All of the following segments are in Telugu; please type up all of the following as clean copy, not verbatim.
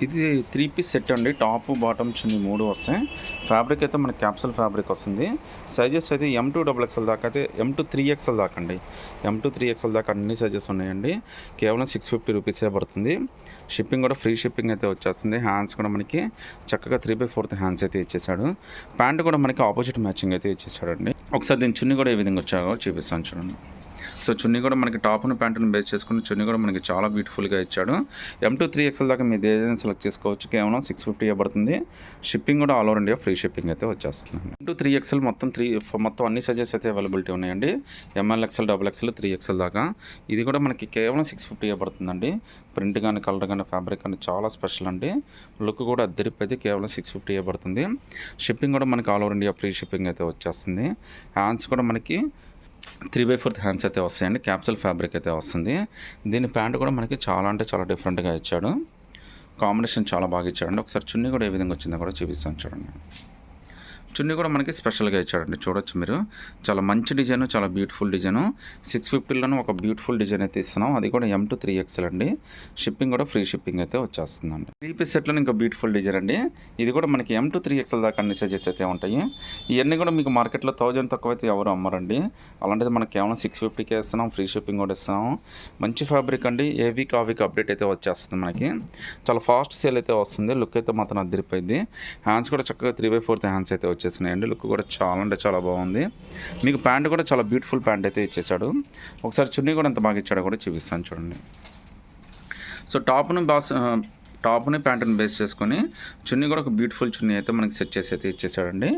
ఇది 3 పీస్ సెట్ అండి. టాప్, బాటమ్, చున్నీ 3 వస్తాయి. ఫ్యాబ్రిక్ అయితే మనకి క్యాప్సూల్ ఫ్యాబ్రిక్ వస్తుంది. సైజెస్ అయితే M2 డబుల్ ఎక్స్ఎల్ దాకా అయితే M2 3XL దాకా అండి. M2 3XL దాకా అన్ని సైజెస్ ఉన్నాయండి. కేవలం 650 రూపీసే పడుతుంది. షిప్పింగ్ కూడా ఫ్రీ షిప్పింగ్ అయితే వచ్చేస్తుంది. హ్యాండ్స్ కూడా మనకి చక్కగా 3/4 హ్యాండ్స్ అయితే ఇచ్చేసాడు. ప్యాంట్ కూడా మనకి ఆపోజిట్ మ్యాచింగ్ అయితే ఇచ్చేసాడండి. ఒకసారి దీని చున్నీ కూడా ఏ విధంగా వచ్చాయో చూపిస్తాను చూడండి. సో చున్నీ కూడా మనకి టాప్ను ప్యాంటును బేస్ చేసుకుని చున్నీ కూడా మనకి చాలా బ్యూటిఫుల్గా ఇచ్చాడు. M2 3XL దాకా మీరు ఏదైనా సెలెక్ట్ చేసుకోవచ్చు. కేవలం 650 పడుతుంది. షిప్పింగ్ కూడా all over India free shipping అయితే వచ్చేస్తుంది. M2 3XL మొత్తం అన్ని సైజెస్ అయితే అవైలబిలిటీ ఉన్నాయండి. ML XL, XXL, 3XL దాకా. ఇది కూడా మనకి కేవలం 650 పడుతుందండి. ప్రింట్ కానీ, కలర్ కానీ, ఫ్యాబ్రిక్ కానీ చాలా స్పెషల్ అండి. లుక్ కూడా అద్దరిపోయింది. కేవలం 650 పడుతుంది. షిప్పింగ్ కూడా మనకి all over India free shipping అయితే వచ్చేస్తుంది. హ్యాండ్స్ కూడా మనకి 3/4 హ్యాండ్స్ అయితే వస్తాయండి. క్యాప్సూల్ ఫ్యాబ్రిక్ అయితే వస్తుంది. దీని ప్యాంట్ కూడా మనకి చాలా అంటే చాలా డిఫరెంట్గా ఇచ్చాడు. కాంబినేషన్ చాలా బాగా ఇచ్చాడండి. ఒకసారి చున్నీ కూడా ఏ విధంగా వచ్చిందో కూడా చూపిస్తాను చూడండి. చున్నీ కూడా మనకి స్పెషల్గా ఇచ్చాడండి. చూడొచ్చు మీరు. చాలా మంచి డిజైన్, చాలా బ్యూటిఫుల్ డిజైను. 650లోనే ఒక బ్యూటిఫుల్ డిజైన్ అయితే ఇస్తున్నాం. అది కూడా M2 3XL అండి. షిప్పింగ్ కూడా ఫ్రీ షిప్పింగ్ అయితే వచ్చేస్తుందండి. 3 పీస్ సెట్లోనే ఇంకా బ్యూటిఫుల్ డిజైన్ అండి. ఇది కూడా మనకి M2 3XL దాకా అన్ని సైజెస్ అయితే ఉంటాయి. ఇవన్నీ కూడా మీకు మార్కెట్లో 1000 తక్కువ అయితే ఎవరు అమ్మరండి. అలాంటిది మనకి కేవలం 650కే ఇస్తున్నాం. ఫ్రీ షిప్పింగ్ కూడా ఇస్తున్నాం. మంచి ఫ్యాబ్రిక్ అండి. ఏ వీక్ ఆ వీక్ అప్డేట్ అయితే వచ్చేస్తుంది మనకి. చాలా ఫాస్ట్ సేల్ అయితే వస్తుంది. లుక్ అయితే మాత్రం అదిరిపోయింది. హ్యాండ్స్ కూడా చక్కగా 3/4 హ్యాండ్స్ అయితే వచ్చేసినాయండి. లుక్ కూడా చాలా అంటే చాలా బాగుంది. మీకు ప్యాంట్ కూడా చాలా బ్యూటిఫుల్ ప్యాంట్ అయితే ఇచ్చేసాడు. ఒకసారి చున్నీ కూడా ఎంత బాగా ఇచ్చాడో కూడా చూపిస్తాను చూడండి. సో టాప్ని ప్యాంటుని బేస్ చేసుకొని చున్నీ కూడా ఒక బ్యూటిఫుల్ చున్నీ అయితే మనకి సెట్ చేసి అయితే ఇచ్చేసాడండి.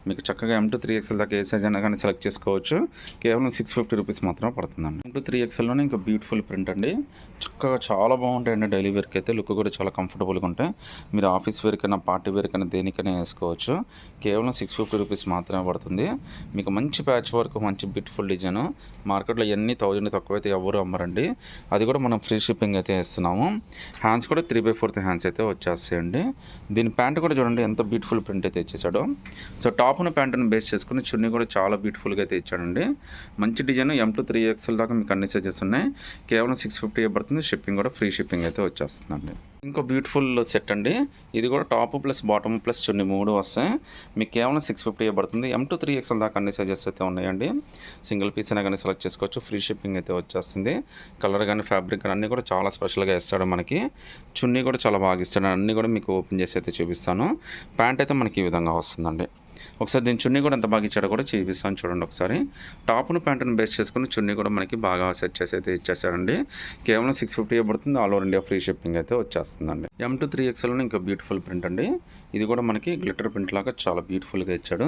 మీకు చక్కగా M2 3XL దాకా ఏ సైజ్ అయినా కానీ సెలెక్ట్ చేసుకోవచ్చు. కేవలం 650 రూపీస్ మాత్రమే పడుతుందండి. M2 3XLలోనే ఇంకా బ్యూటిఫుల్ ప్రింట్ అండి. చక్కగా చాలా బాగుంటాయండి. డైలీ వేర్కి అయితే లుక్ కూడా చాలా కంఫర్టబుల్గా ఉంటాయి. మీరు ఆఫీస్ వేర్ కన్నా, పార్టీ వేర్ కన్నా, దేనికైనా వేసుకోవచ్చు. కేవలం 650 రూపీస్ మాత్రమే పడుతుంది. మీకు మంచి ప్యాచ్ వర్క్, మంచి బ్యూటిఫుల్ డిజైన్. మార్కెట్లో ఎన్ని 1000 తక్కువ అయితే ఎవరు అమ్మరండి. అది కూడా మనం ఫ్రీ షిప్పింగ్ అయితే ఇస్తున్నాము. హ్యాండ్స్ కూడా 3/4 హ్యాండ్స్ అయితే వచ్చేస్తాయండి. దీని ప్యాంట్ కూడా చూడండి ఎంత బ్యూటిఫుల్ ప్రింట్ అయితే ఇచ్చేసాడో. సో టాప్ను ప్యాంటును బేస్ చేసుకుని చున్నీ కూడా చాలా బ్యూటిఫుల్గా అయితే ఇచ్చాడండి. మంచి డిజైన్. M2 3XL దాకా మీకు అన్ని సైజెస్ ఉన్నాయి. కేవలం 650 పడుతుంది. షిప్పింగ్ కూడా ఫ్రీ షిప్పింగ్ అయితే వచ్చేస్తుందండి. ఇంకో బ్యూటిఫుల్ సెట్ అండి. ఇది కూడా టాప్ ప్లస్ బాటమ్ ప్లస్ చున్నీ 3 వస్తాయి. మీకు కేవలం 650 పడుతుంది. M2 3XL దాకా అన్ని సైజెస్ అయితే ఉన్నాయండి. సింగిల్ పీస్ అయినా కానీ సెలెక్ట్ చేసుకోవచ్చు. ఫ్రీ షిప్పింగ్ అయితే వచ్చేస్తుంది. కలర్ కానీ, ఫ్యాబ్రిక్ కానీ అన్నీ కూడా చాలా స్పెషల్గా ఇస్తాడు మనకి. చున్నీ కూడా చాలా బాగా ఇస్తాడు. అన్నీ కూడా మీకు ఓపెన్ చేసి అయితే చూపిస్తాను. ప్యాంట్ అయితే మనకి ఈ విధంగా వస్తుందండి. ఒకసారి దీని చున్నీ కూడా ఎంత బాగా ఇచ్చాడో కూడా చూపిస్తాను చూడండి. ఒకసారి టాప్ను ప్యాంటును బేస్ చేసుకుని చున్నీ కూడా మనకి బాగా సెట్ చేసి అయితే ఇచ్చేసాడండి. కేవలం 650 పడుతుంది. All over India free shipping అయితే వచ్చేస్తుందండి. M2 3XLలో ఇంకా బ్యూటిఫుల్ ప్రింట్ అండి. ఇది కూడా మనకి గ్లిటర్ ప్రింట్ లాగా చాలా బ్యూటిఫుల్గా ఇచ్చాడు.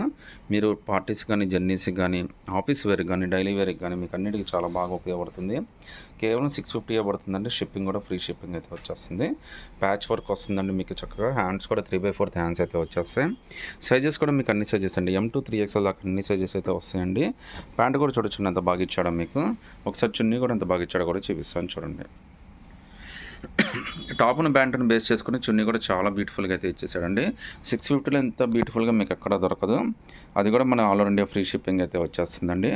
మీరు పార్టీస్ కానీ, జర్నీస్కి కానీ, ఆఫీస్ వేర్కి కానీ, డైలీ వేర్కి కానీ మీకు అన్నిటికీ చాలా బాగా ఉపయోగపడుతుంది. కేవలం 650 పడుతుందండి. షిప్పింగ్ కూడా ఫ్రీ షిప్పింగ్ అయితే వచ్చేస్తుంది. ప్యాచ్ వర్క్ వస్తుందండి. మీకు చక్కగా హ్యాండ్స్ కూడా 3/4 హ్యాండ్స్ అయితే వచ్చేస్తాయి. సైజెస్ కూడా మీకు అన్ని సైజెస్ అండి. M2 3XL దాకా అన్ని సైజెస్ అయితే వస్తాయండి. ప్యాంట్ కూడా చూడొచ్చు ఎంత బాగా ఇచ్చాడో మీకు. ఒకసారి చున్నీ కూడా ఎంత బాగా ఇచ్చాడో కూడా చూపిస్తాను చూడండి. టాప్ను ప్యాంటును బేస్ చేసుకుని చున్నీ కూడా చాలా బ్యూటిఫుల్గా అయితే ఇచ్చేసాడండి. 650లో ఎంత బ్యూటిఫుల్గా మీకు ఎక్కడ దొరకదు. అది కూడా మన all over India free shipping అయితే వచ్చేస్తుందండి.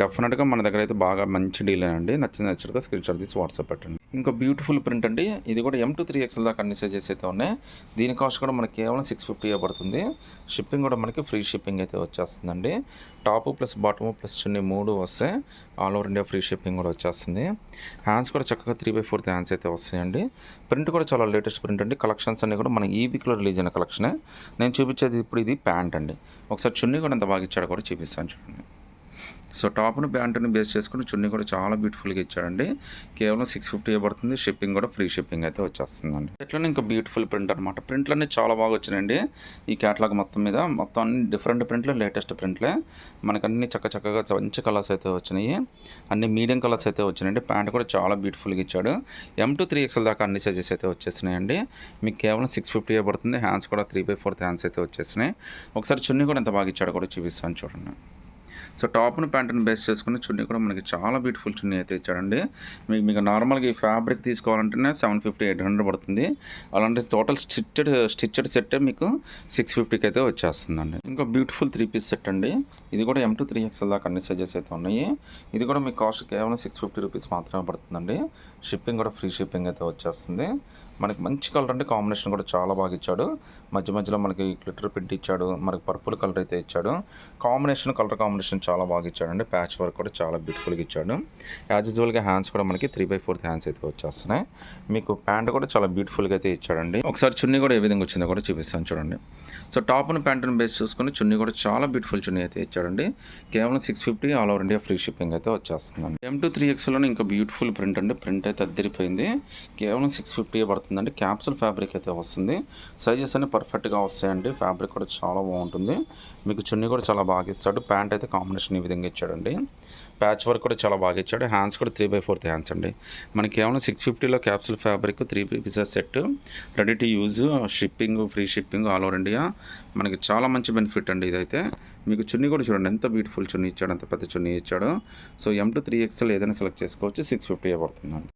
డెఫినెట్గా మన దగ్గర అయితే బాగా మంచి డీల్ అండి. నచ్చితే స్క్రీన్ షాట్ తీసి వాట్సాప్ పెట్టండి. ఇంకో బ్యూటిఫుల్ ప్రింట్ అండి. ఇది కూడా M2 3XL దాకా అన్ని సైజెస్ అయితే ఉన్నాయి. దీని కాస్ట్ కూడా మనకి కేవలం 650 పడుతుంది. షిప్పింగ్ కూడా మనకి ఫ్రీ షిప్పింగ్ అయితే వచ్చేస్తుందండి. టాప్ ప్లస్ బాటమ్ ప్లస్ చున్నీ 3 వస్తాయి. All over India free shipping కూడా వచ్చేస్తుంది. హ్యాండ్స్ కూడా చక్కగా 3/4 హ్యాండ్స్ అయితే వస్తాయండి. ప్రింట్ కూడా చాలా లేటెస్ట్ ప్రింట్ అండి. కలెక్షన్స్ అన్నీ కూడా మన ఈ వీక్లో రిలీజ్ అయిన కలెక్షనే. నేను చూపించేది ఇప్పుడు ఇది ప్యాంట్ అండి. ఒకసారి చున్నీ కూడా ఎంత బాగా ఇచ్చాడో కూడా చూపిస్తాను చూడండి. సో టాప్ను ప్యాంటుని బేస్ చేసుకుని చున్నీ కూడా చాలా బ్యూటిఫుల్గా ఇచ్చాడండి. కేవలం 650 పడుతుంది. షిప్పింగ్ కూడా ఫ్రీ షిప్పింగ్ అయితే వచ్చేస్తుందండి. ఇట్లనే ఇంకా బ్యూటిఫుల్ ప్రింట్ అనమాట. ప్రింట్లన్నీ చాలా బాగా వచ్చినాయండి. ఈ క్యాటలాగ్ మొత్తం అన్ని డిఫరెంట్ ప్రింట్లు, లేటెస్ట్ ప్రింట్లే. మనకు అన్ని చక్కగా మంచి కలర్స్ అయితే వచ్చినాయి. అన్ని మీడియం కలర్స్ అయితే వచ్చినాయండి. ప్యాంట్ కూడా చాలా బ్యూటిఫుల్గా ఇచ్చాడు. M2 3XL దాకా అన్ని సైజెస్ అయితే వచ్చేసినాయండి. మీకు కేవలం 650 పడుతుంది. హ్యాండ్స్ కూడా 3/4 హ్యాండ్స్ అయితే వచ్చేసినాయి. ఒకసారి చున్నీ కూడా ఎంత బాగా ఇచ్చాడో కూడా చూపిస్తాను చూడండి. సో టాప్ను ప్యాంటును బేస్ చేసుకుని చున్నీ కూడా మనకి చాలా బ్యూటిఫుల్ చున్నీ అయితే ఇచ్చాడండి. మీకు నార్మల్గా ఈ ఫ్యాబ్రిక్ తీసుకోవాలంటేనే 750, 800 పడుతుంది. అలాంటి టోటల్ స్టిచ్డ్ సెట్ మీకు 650కి అయితే వచ్చేస్తుందండి. ఇంకా బ్యూటిఫుల్ 3 పీస్ సెట్ అండి. ఇది కూడా M2 3XL దాకా అన్ని సైజెస్ అయితే ఉన్నాయి. ఇది కూడా మీకు కాస్ట్ కేవలం 650 రూపీస్ మాత్రమే పడుతుందండి. షిప్పింగ్ కూడా ఫ్రీ షిప్పింగ్ అయితే వచ్చేస్తుంది. మనకి మంచి కలర్ అంటే కాంబినేషన్ కూడా చాలా బాగా ఇచ్చాడు. మధ్య మధ్యలో మనకి గ్లిటర్ ప్రింట్ ఇచ్చాడు. మనకి పర్పుల్ కలర్ అయితే ఇచ్చాడు. కలర్ కాంబినేషన్ చాలా బాగా ఇచ్చాడండి. ప్యాచ్ వర్క్ కూడా చాలా బ్యూటిఫుల్గా ఇచ్చాడు. యాజ్ యూజువల్గా హ్యాండ్స్ కూడా మనకి 3/4 హ్యాండ్స్ అయితే వచ్చేస్తున్నాయి. మీకు ప్యాంట్ కూడా చాలా బ్యూటిఫుల్గా అయితే ఇచ్చాడండి. ఒకసారి చున్నీ కూడా ఏ విధంగా వచ్చిందో కూడా చూపిస్తాను చూడండి. సో టాప్ అండ్ ప్యాంట్ని బేస్ చూసుకొని చున్నీ కూడా చాలా బ్యూటిఫుల్ చున్నీ అయితే ఇచ్చాడండి. కేవలం 650 all over India free shipping అయితే వచ్చేస్తుందండి. M2 3XLలోనే ఇంకా బ్యూటిఫుల్ ప్రింట్ అండి. ప్రింట్ అయితే అద్దరిపోయింది. కేవలం 650 పడుతుందండి. క్యాప్సూల్ ఫ్యాబ్రిక్ అయితే వస్తుంది. సైజెస్ అన్ని పర్ఫెక్ట్గా వస్తాయండి. ఫ్యాబ్రిక్ కూడా చాలా బాగుంటుంది. మీకు చున్నీ కూడా చాలా బాగా ఇస్తాడు. ప్యాంట్ అయితే కాంబినేషన్ ఈ విధంగా ఇచ్చాడండి. ప్యాచ్ వర్క్ కూడా చాలా బాగా ఇచ్చాడు. హ్యాండ్స్ కూడా 3/4 హ్యాండ్స్ అండి. మనకి కేవలం 650లో capsule fabric 3 pieces set ready to use, shipping free shipping all over India. మనకి చాలా మంచి బెనిఫిట్ అండి ఇదైతే. మీకు చున్నీ కూడా చూడండి ఎంత బ్యూటిఫుల్ చున్నీ ఇచ్చాడు, ఎంత పెద్ద చున్నీ ఇచ్చాడు. సో M2 3XL ఏదైనా సెలెక్ట్ చేసుకోవచ్చు. 650 పడుతుందండి.